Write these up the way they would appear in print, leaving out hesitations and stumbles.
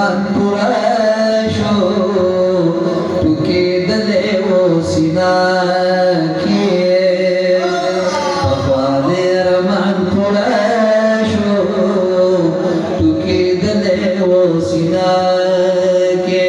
रमान पुराशो तुके दले वो सिना किए भगवाने रमान पुराशो तुके दले वो सिना के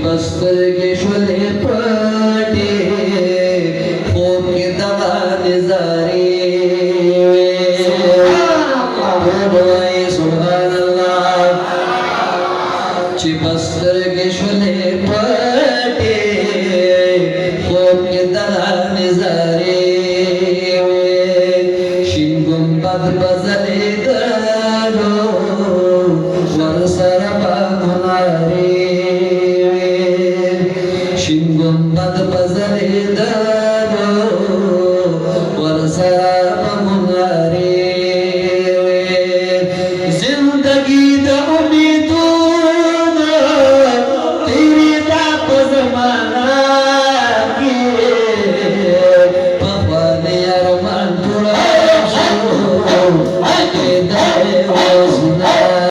बस्तर के शोले पटे खूब के दवा निजारे सुभान अल्लाह बस्तर के शोले